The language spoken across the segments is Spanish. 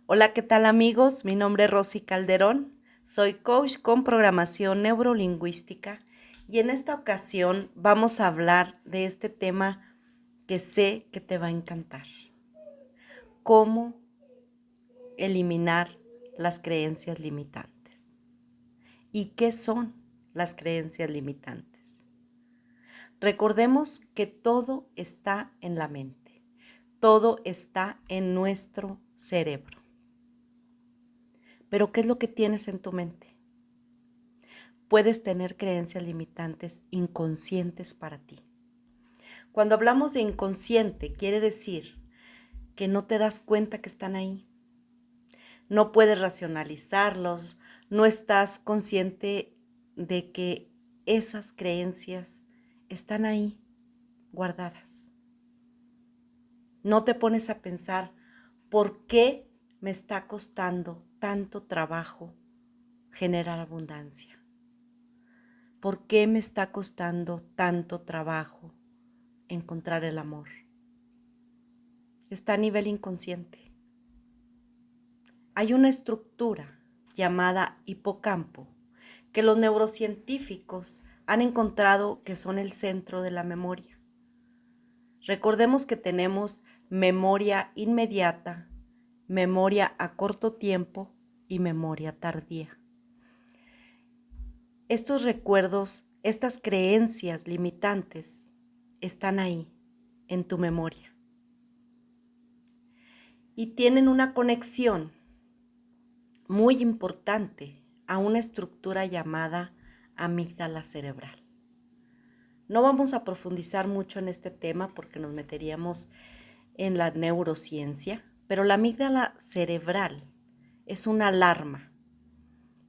Hola, ¿qué tal amigos? Mi nombre es Rosy Calderón, soy coach con programación neurolingüística y en esta ocasión vamos a hablar de este tema que sé que te va a encantar. Cómo eliminar las creencias limitantes. ¿Y qué son las creencias limitantes? Recordemos que todo está en la mente, todo está en nuestro cerebro. Pero ¿qué es lo que tienes en tu mente? Puedes tener creencias limitantes inconscientes para ti. Cuando hablamos de inconsciente, quiere decir que no te das cuenta que están ahí. No puedes racionalizarlos, no estás consciente de que esas creencias están ahí guardadas. No te pones a pensar por qué me está costando tanto trabajo generar abundancia. ¿Por qué me está costando tanto trabajo encontrar el amor? Está a nivel inconsciente. Hay una estructura llamada hipocampo que los neurocientíficos han encontrado que son el centro de la memoria. Recordemos que tenemos memoria inmediata, memoria a corto tiempo y memoria tardía. Estos recuerdos, estas creencias limitantes están ahí, en tu memoria. Y tienen una conexión muy importante a una estructura llamada amígdala cerebral. No vamos a profundizar mucho en este tema porque nos meteríamos en la neurociencia, pero la amígdala cerebral es una alarma,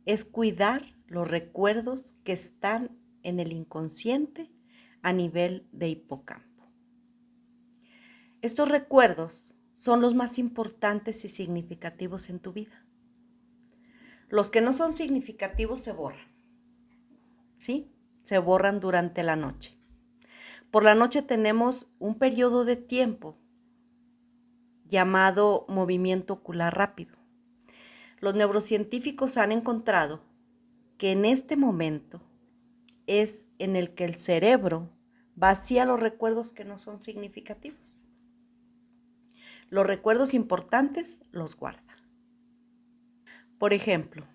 es cuidar los recuerdos que están en el inconsciente a nivel de hipocampo. Estos recuerdos son los más importantes y significativos en tu vida. Los que no son significativos se borran, ¿sí? Se borran durante la noche. Por la noche tenemos un periodo de tiempo llamado movimiento ocular rápido. Los neurocientíficos han encontrado que en este momento es en el que el cerebro vacía los recuerdos que no son significativos. Los recuerdos importantes los guarda. Por ejemplo,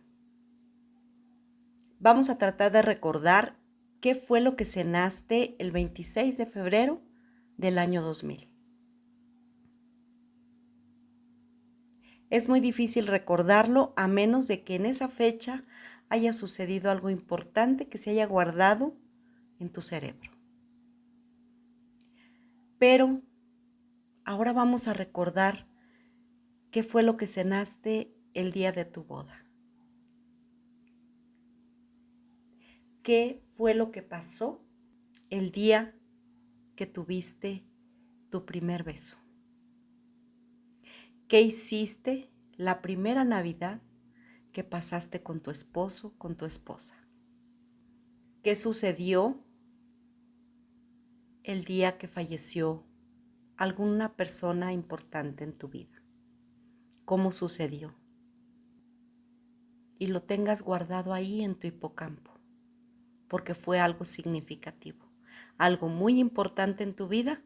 vamos a tratar de recordar qué fue lo que cenaste el 26 de febrero del año 2000. Es muy difícil recordarlo a menos de que en esa fecha haya sucedido algo importante que se haya guardado en tu cerebro. Pero ahora vamos a recordar qué fue lo que cenaste el día de tu boda. ¿Qué fue lo que pasó el día que tuviste tu primer beso? ¿Qué hiciste la primera Navidad que pasaste con tu esposo, con tu esposa? ¿Qué sucedió el día que falleció alguna persona importante en tu vida? ¿Cómo sucedió? Y lo tengas guardado ahí en tu hipocampo, porque fue algo significativo, algo muy importante en tu vida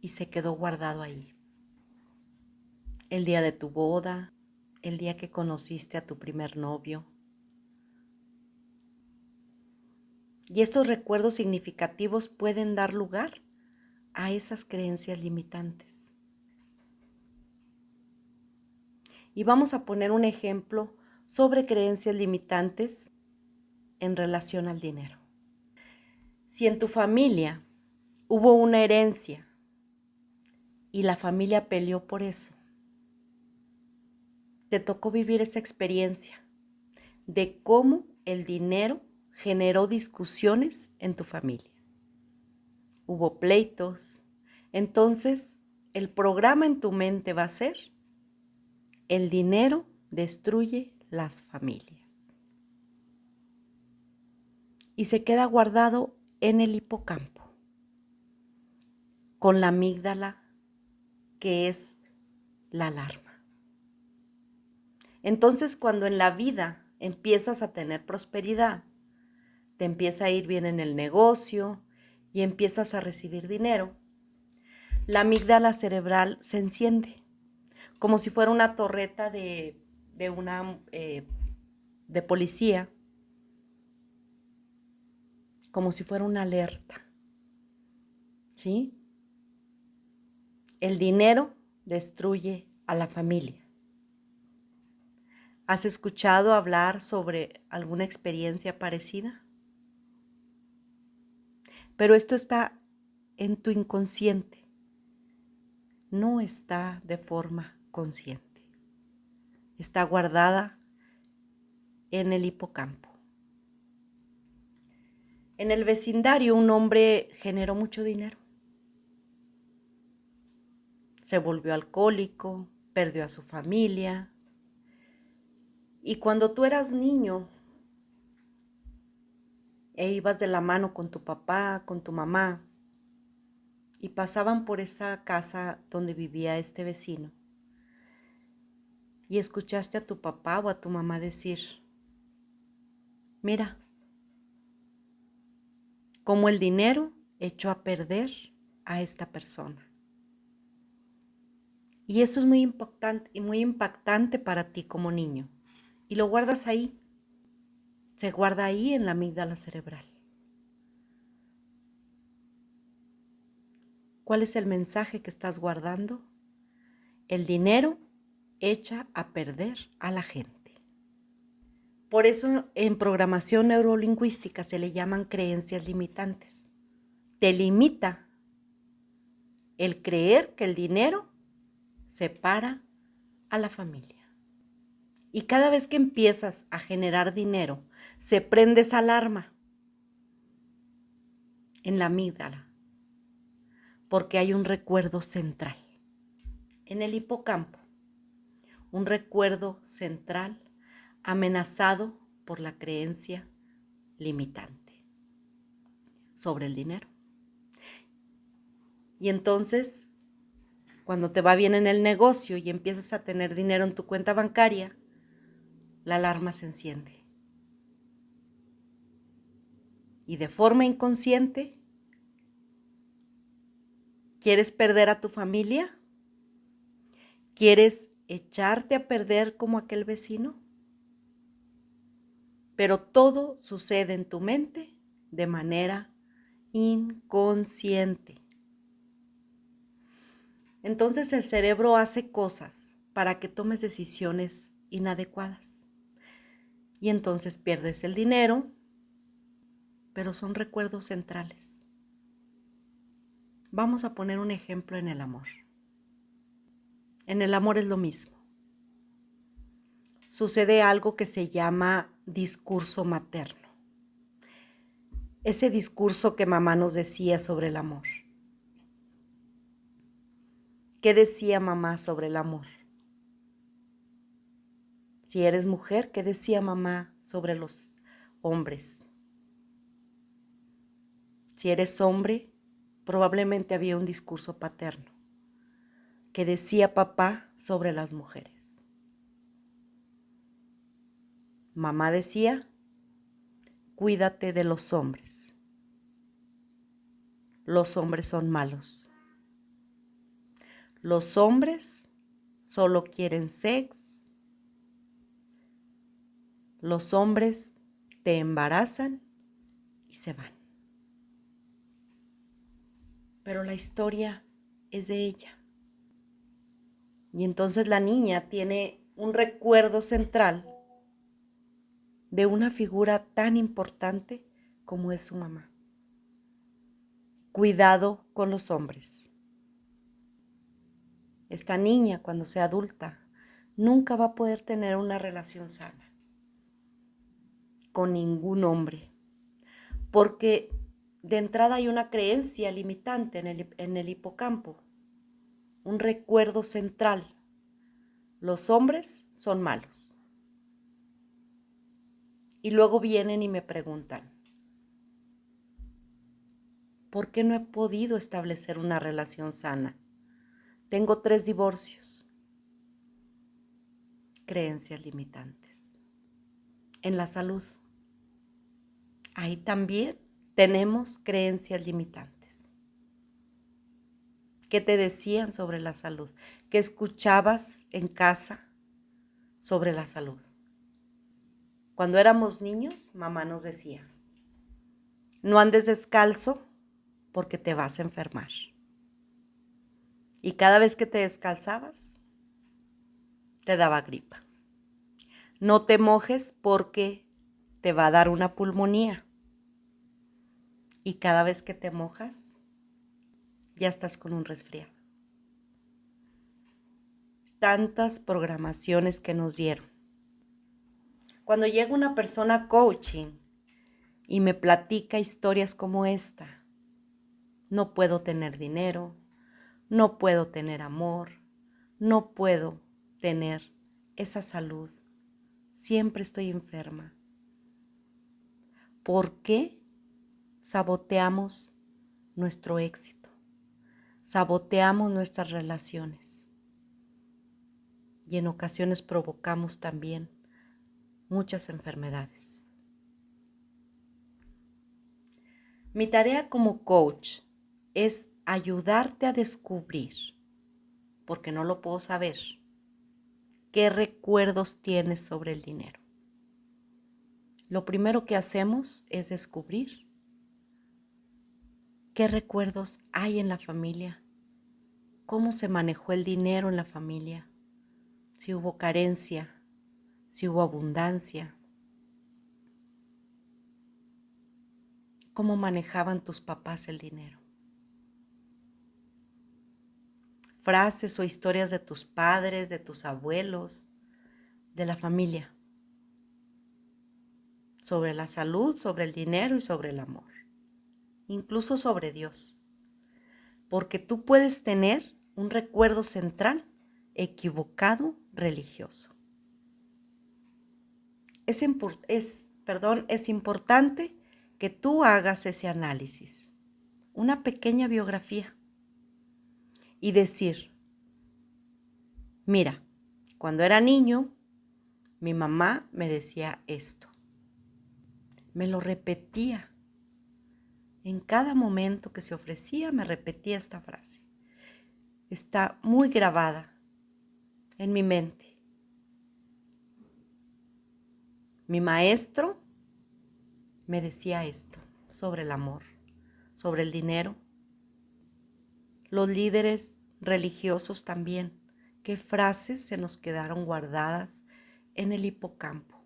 y se quedó guardado ahí. El día de tu boda, el día que conociste a tu primer novio. Y estos recuerdos significativos pueden dar lugar a esas creencias limitantes. Y vamos a poner un ejemplo sobre creencias limitantes en relación al dinero. Si en tu familia hubo una herencia y la familia peleó por eso, te tocó vivir esa experiencia de cómo el dinero generó discusiones en tu familia. Hubo pleitos. Entonces, el programa en tu mente va a ser: el dinero destruye las familias. Y se queda guardado en el hipocampo, con la amígdala, que es la alarma. Entonces, cuando en la vida empiezas a tener prosperidad, te empieza a ir bien en el negocio y empiezas a recibir dinero, la amígdala cerebral se enciende, como si fuera una torreta de policía, como si fuera una alerta, ¿sí? El dinero destruye a la familia. ¿Has escuchado hablar sobre alguna experiencia parecida? Pero esto está en tu inconsciente, no está de forma consciente. Está guardada en el hipocampo. En el vecindario un hombre generó mucho dinero. Se volvió alcohólico, perdió a su familia. Y cuando tú eras niño e ibas de la mano con tu papá, con tu mamá, y pasaban por esa casa donde vivía este vecino, y escuchaste a tu papá o a tu mamá decir, mira, cómo el dinero echó a perder a esta persona. Y eso es muy impactante para ti como niño. Y lo guardas ahí. Se guarda ahí en la amígdala cerebral. ¿Cuál es el mensaje que estás guardando? El dinero echa a perder a la gente. Por eso en programación neurolingüística se le llaman creencias limitantes. Te limita el creer que el dinero separa a la familia. Y cada vez que empiezas a generar dinero, se prende esa alarma en la amígdala, porque hay un recuerdo central. En el hipocampo, un recuerdo central amenazado por la creencia limitante sobre el dinero. Y entonces, cuando te va bien en el negocio y empiezas a tener dinero en tu cuenta bancaria, la alarma se enciende. Y de forma inconsciente, ¿quieres perder a tu familia? ¿Quieres echarte a perder como aquel vecino? Pero todo sucede en tu mente de manera inconsciente. Entonces el cerebro hace cosas para que tomes decisiones inadecuadas. Y entonces pierdes el dinero, pero son recuerdos centrales. Vamos a poner un ejemplo en el amor. En el amor es lo mismo. Sucede algo que se llama discurso materno. Ese discurso que mamá nos decía sobre el amor. ¿Qué decía mamá sobre el amor? Si eres mujer, ¿qué decía mamá sobre los hombres? Si eres hombre, probablemente había un discurso paterno. ¿Qué decía papá sobre las mujeres? Mamá decía, cuídate de los hombres. Los hombres son malos. Los hombres solo quieren sexo. Los hombres te embarazan y se van. Pero la historia es de ella. Y entonces la niña tiene un recuerdo central de una figura tan importante como es su mamá. Cuidado con los hombres. Esta niña, cuando sea adulta, nunca va a poder tener una relación sana con ningún hombre, porque de entrada hay una creencia limitante en el hipocampo, un recuerdo central. Los hombres son malos. Y luego vienen y me preguntan, ¿por qué no he podido establecer una relación sana? Tengo 3 divorcios. creencias limitantes. En la salud, ahí también tenemos creencias limitantes. ¿Qué te decían sobre la salud? ¿Qué escuchabas en casa sobre la salud? Cuando éramos niños, mamá nos decía, no andes descalzo porque te vas a enfermar. Y cada vez que te descalzabas, te daba gripa. No te mojes porque te va a dar una pulmonía. Y cada vez que te mojas, ya estás con un resfriado. Tantas programaciones que nos dieron. Cuando llega una persona a coaching y me platica historias como esta, no puedo tener dinero, no puedo tener amor, no puedo tener esa salud, siempre estoy enferma. ¿Por qué saboteamos nuestro éxito? Saboteamos nuestras relaciones y en ocasiones provocamos también muchas enfermedades. Mi tarea como coach es ayudarte a descubrir, porque no lo puedo saber, qué recuerdos tienes sobre el dinero. Lo primero que hacemos es descubrir qué recuerdos hay en la familia, cómo se manejó el dinero en la familia, si hubo carencia, si hubo abundancia, cómo manejaban tus papás el dinero. Frases o historias de tus padres, de tus abuelos, de la familia, sobre la salud, sobre el dinero y sobre el amor, incluso sobre Dios, porque tú puedes tener un recuerdo central equivocado religioso. Es importante que tú hagas ese análisis, una pequeña biografía y decir, mira, cuando era niño, mi mamá me decía esto, me lo repetía. En cada momento que se ofrecía me repetía esta frase. Está muy grabada en mi mente. Mi maestro me decía esto sobre el amor, sobre el dinero. Los líderes religiosos también. ¿Qué frases se nos quedaron guardadas en el hipocampo?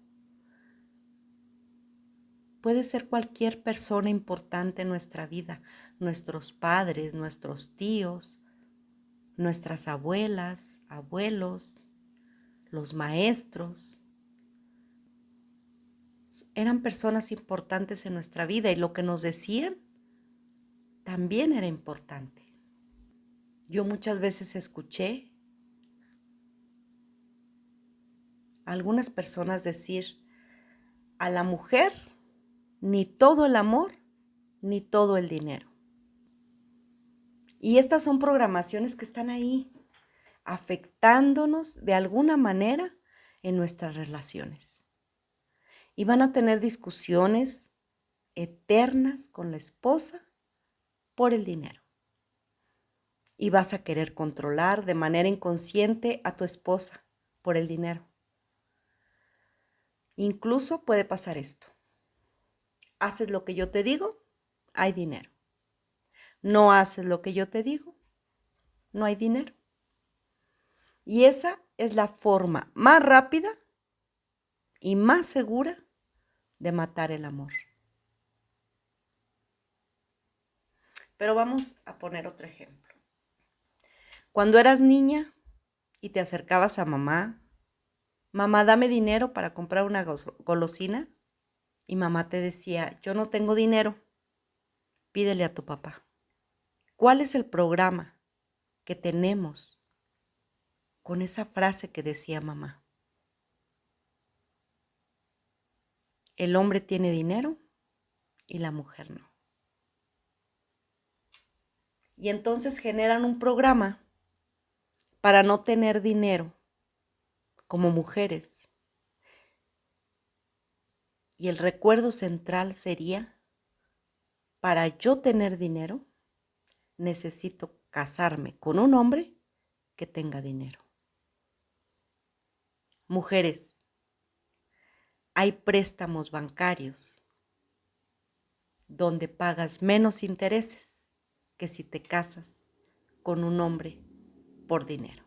Puede ser cualquier persona importante en nuestra vida, nuestros padres, nuestros tíos, nuestras abuelas, abuelos, los maestros. Eran personas importantes en nuestra vida y lo que nos decían también era importante. Yo muchas veces escuché a algunas personas decir, a la mujer ni todo el amor, ni todo el dinero. Y estas son programaciones que están ahí, afectándonos de alguna manera en nuestras relaciones. Y van a tener discusiones eternas con la esposa por el dinero. Y vas a querer controlar de manera inconsciente a tu esposa por el dinero. Incluso puede pasar esto. Haces lo que yo te digo, hay dinero. No haces lo que yo te digo, no hay dinero. Y esa es la forma más rápida y más segura de matar el amor. Pero vamos a poner otro ejemplo. Cuando eras niña y te acercabas a mamá, mamá, dame dinero para comprar una golosina, y mamá te decía, yo no tengo dinero, pídele a tu papá. ¿Cuál es el programa que tenemos con esa frase que decía mamá? El hombre tiene dinero y la mujer no. Y entonces generan un programa para no tener dinero como mujeres. Y el recuerdo central sería, para yo tener dinero, necesito casarme con un hombre que tenga dinero. Mujeres, hay préstamos bancarios donde pagas menos intereses que si te casas con un hombre por dinero.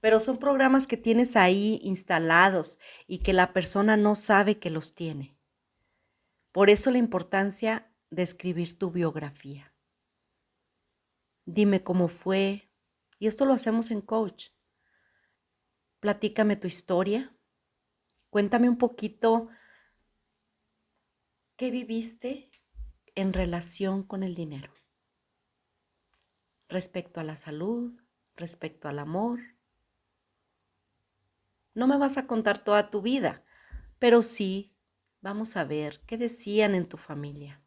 Pero son programas que tienes ahí instalados y que la persona no sabe que los tiene. Por eso la importancia de escribir tu biografía. Dime cómo fue, y esto lo hacemos en coach. Platícame tu historia, cuéntame un poquito qué viviste en relación con el dinero, respecto a la salud, respecto al amor. No me vas a contar toda tu vida, pero sí vamos a ver qué decían en tu familia.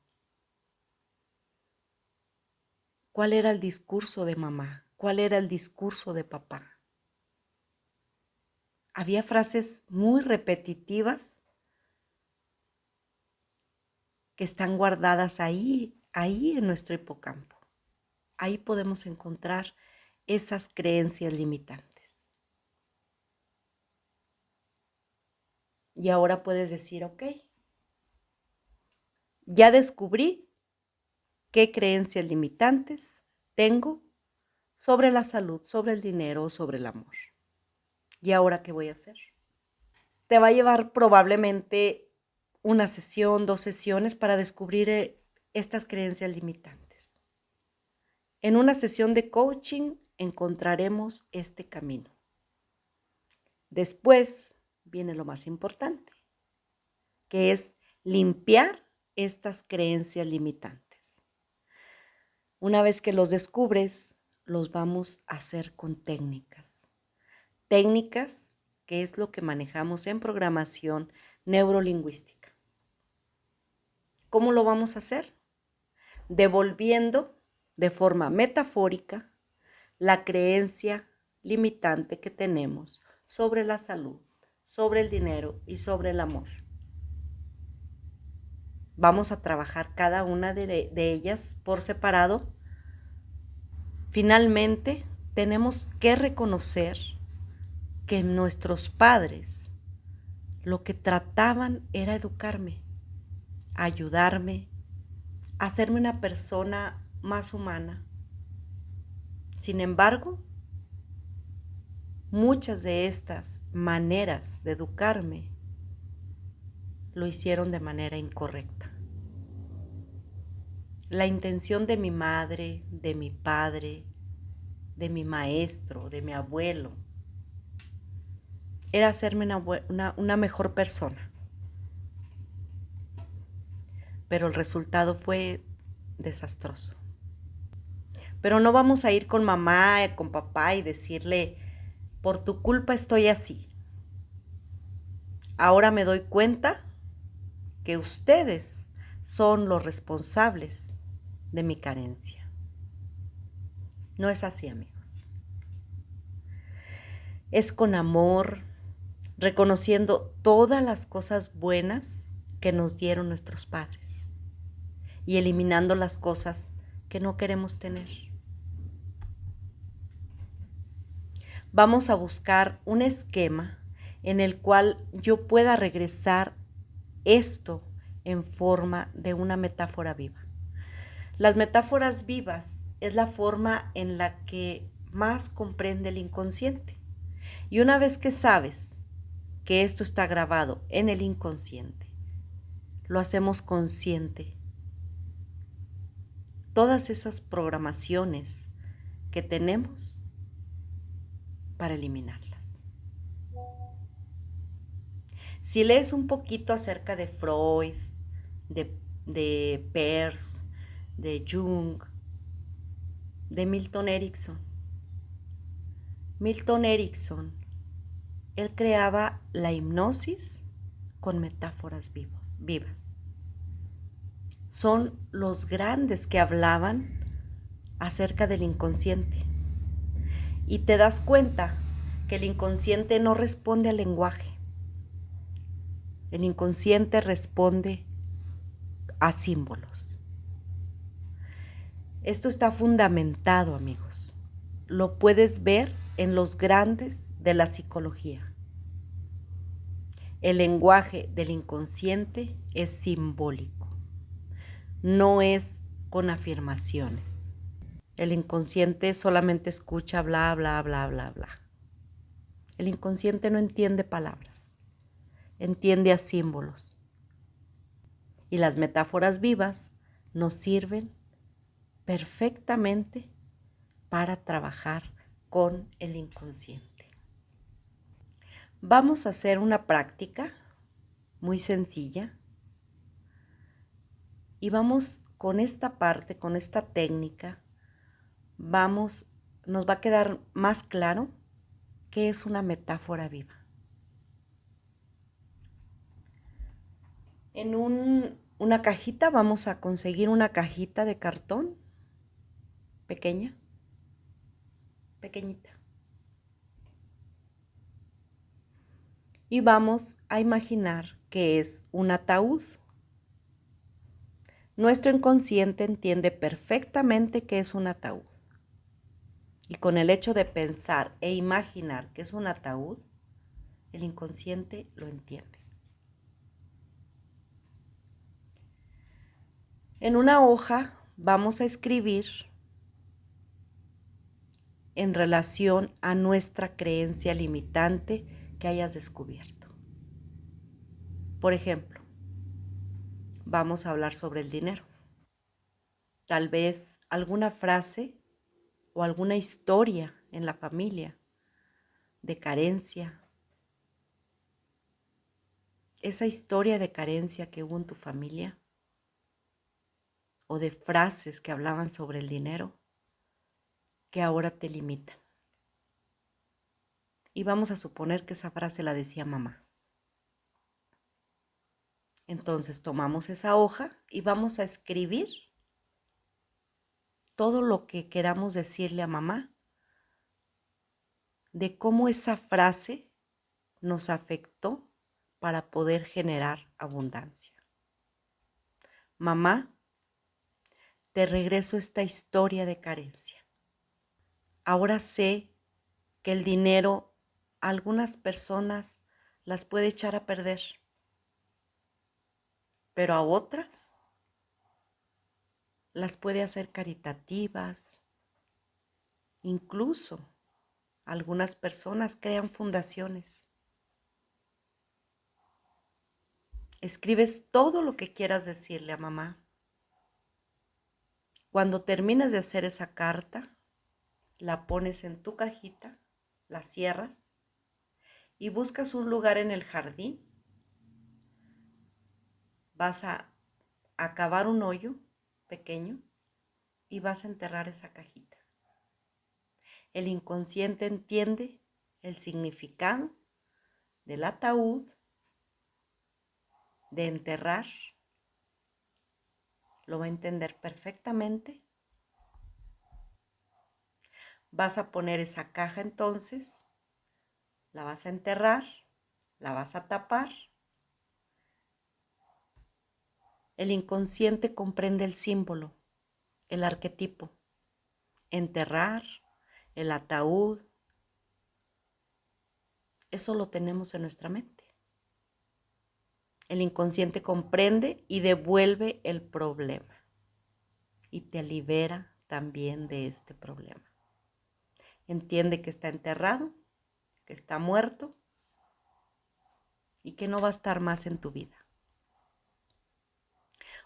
¿Cuál era el discurso de mamá? ¿Cuál era el discurso de papá? Había frases muy repetitivas que están guardadas ahí en nuestro hipocampo. Ahí podemos encontrar esas creencias limitantes. Y ahora puedes decir, ok, ya descubrí qué creencias limitantes tengo sobre la salud, sobre el dinero, sobre el amor. ¿Y ahora qué voy a hacer? Te va a llevar probablemente una sesión, 2 sesiones para descubrir estas creencias limitantes. En una sesión de coaching encontraremos este camino. Después viene lo más importante, que es limpiar estas creencias limitantes. Una vez que los descubres, los vamos a hacer con técnicas. Técnicas que es lo que manejamos en programación neurolingüística. ¿Cómo lo vamos a hacer? Devolviendo de forma metafórica la creencia limitante que tenemos sobre la salud, sobre el dinero y sobre el amor. Vamos a trabajar cada una de ellas por separado. Finalmente, tenemos que reconocer que nuestros padres lo que trataban era educarme, ayudarme, hacerme una persona más humana. Sin embargo, muchas de estas maneras de educarme lo hicieron de manera incorrecta. La intención de mi madre, de mi padre, de mi maestro, de mi abuelo, era hacerme una mejor persona. Pero el resultado fue desastroso. Pero no vamos a ir con mamá, con papá y decirle, por tu culpa estoy así. Ahora me doy cuenta que ustedes son los responsables de mi carencia. No es así, amigos. Es con amor, reconociendo todas las cosas buenas que nos dieron nuestros padres y eliminando las cosas que no queremos tener. Vamos a buscar un esquema en el cual yo pueda regresar esto en forma de una metáfora viva. Las metáforas vivas es la forma en la que más comprende el inconsciente. Y una vez que sabes que esto está grabado en el inconsciente, lo hacemos consciente. Todas esas programaciones que tenemos para eliminarlas. Si lees un poquito acerca de Freud, de Peirce, de Jung, de Milton Erickson, él creaba la hipnosis con metáforas vivas. Son los grandes que hablaban acerca del inconsciente. y te das cuenta que el inconsciente no responde al lenguaje. El inconsciente responde a símbolos. Esto está fundamentado, amigos. Lo puedes ver en los grandes de la psicología. El lenguaje del inconsciente es simbólico, no es con afirmaciones. El inconsciente solamente escucha bla, bla, bla, bla, bla. El inconsciente no entiende palabras, entiende a símbolos. Y las metáforas vivas nos sirven perfectamente para trabajar con el inconsciente. Vamos a hacer una práctica muy sencilla y vamos con esta parte, con esta técnica, nos va a quedar más claro qué es una metáfora viva. En una cajita vamos a conseguir una cajita de cartón pequeña, pequeñita. Y vamos a imaginar que es un ataúd. Nuestro inconsciente entiende perfectamente que es un ataúd. Y con el hecho de pensar e imaginar que es un ataúd, el inconsciente lo entiende. En una hoja vamos a escribir en relación a nuestra creencia limitante que hayas descubierto. Por ejemplo, vamos a hablar sobre el dinero. Tal vez alguna frase o alguna historia en la familia de carencia. Esa historia de carencia que hubo en tu familia o de frases que hablaban sobre el dinero que ahora te limitan. Y vamos a suponer que esa frase la decía mamá. Entonces tomamos esa hoja y vamos a escribir todo lo que queramos decirle a mamá de cómo esa frase nos afectó para poder generar abundancia. Mamá, te regreso esta historia de carencia. Ahora sé que el dinero a algunas personas las puede echar a perder, pero a otras las puede hacer caritativas. Incluso algunas personas crean fundaciones. Escribes todo lo que quieras decirle a mamá. Cuando termines de hacer esa carta, la pones en tu cajita, la cierras y buscas un lugar en el jardín. Vas a cavar un hoyo pequeño y vas a enterrar esa cajita. El inconsciente entiende el significado del ataúd, de enterrar. Lo va a entender perfectamente. Vas a poner esa caja entonces, la vas a enterrar, la vas a tapar. El inconsciente comprende el símbolo, el arquetipo, enterrar, el ataúd. Eso lo tenemos en nuestra mente. El inconsciente comprende y devuelve el problema y te libera también de este problema. Entiende que está enterrado, que está muerto y que no va a estar más en tu vida.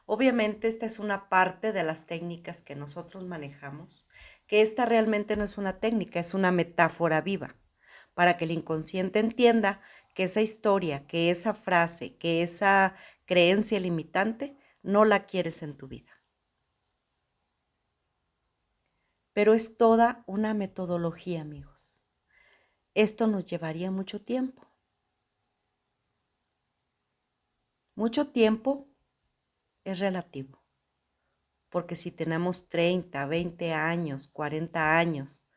Obviamente esta es una parte de las técnicas que nosotros manejamos, que esta realmente no es una técnica, es una metáfora viva, para que el inconsciente entienda que esa historia, que esa frase, que esa creencia limitante no la quieres en tu vida. Pero es toda una metodología, amigos. Esto nos llevaría mucho tiempo. Mucho tiempo es relativo, porque si tenemos 30, 20 años, 40 años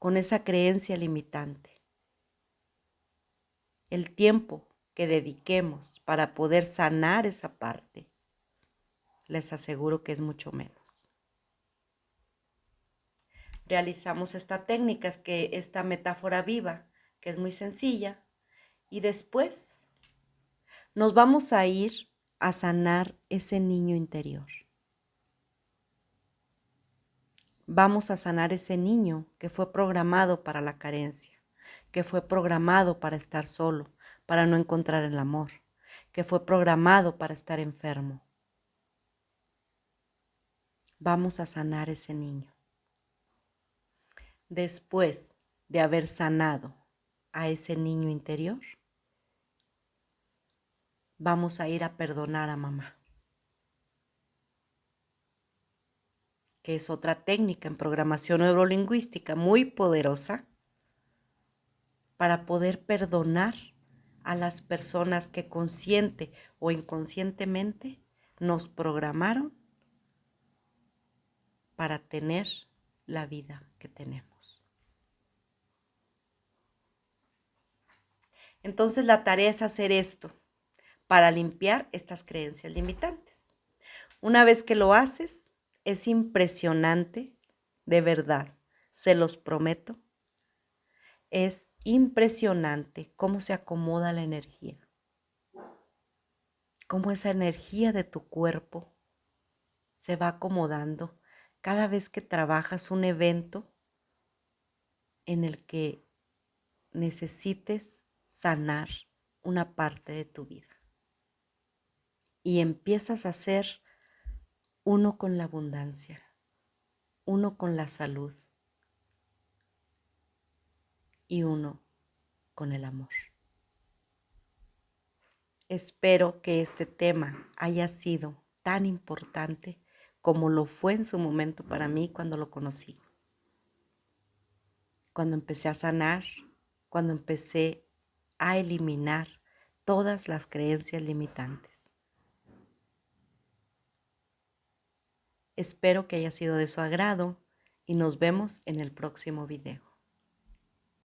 con esa creencia limitante. El tiempo que dediquemos para poder sanar esa parte, les aseguro que es mucho menos. Realizamos esta técnica, esta metáfora viva, que es muy sencilla, y después nos vamos a ir a sanar ese niño interior. Vamos a sanar ese niño que fue programado para la carencia, que fue programado para estar solo, para no encontrar el amor, que fue programado para estar enfermo. Vamos a sanar ese niño. Después de haber sanado a ese niño interior, vamos a ir a perdonar a mamá, que es otra técnica en programación neurolingüística muy poderosa para poder perdonar a las personas que consciente o inconscientemente nos programaron para tener la vida que tenemos. Entonces la tarea es hacer esto para limpiar estas creencias limitantes. Una vez que lo haces, es impresionante, de verdad, se los prometo, es impresionante cómo se acomoda la energía, cómo esa energía de tu cuerpo se va acomodando cada vez que trabajas un evento en el que necesites sanar una parte de tu vida. Y empiezas a ser uno con la abundancia, uno con la salud y uno con el amor. Espero que este tema haya sido tan importante como lo fue en su momento para mí cuando lo conocí. Cuando empecé a sanar, cuando empecé a eliminar todas las creencias limitantes. Espero que haya sido de su agrado y nos vemos en el próximo video.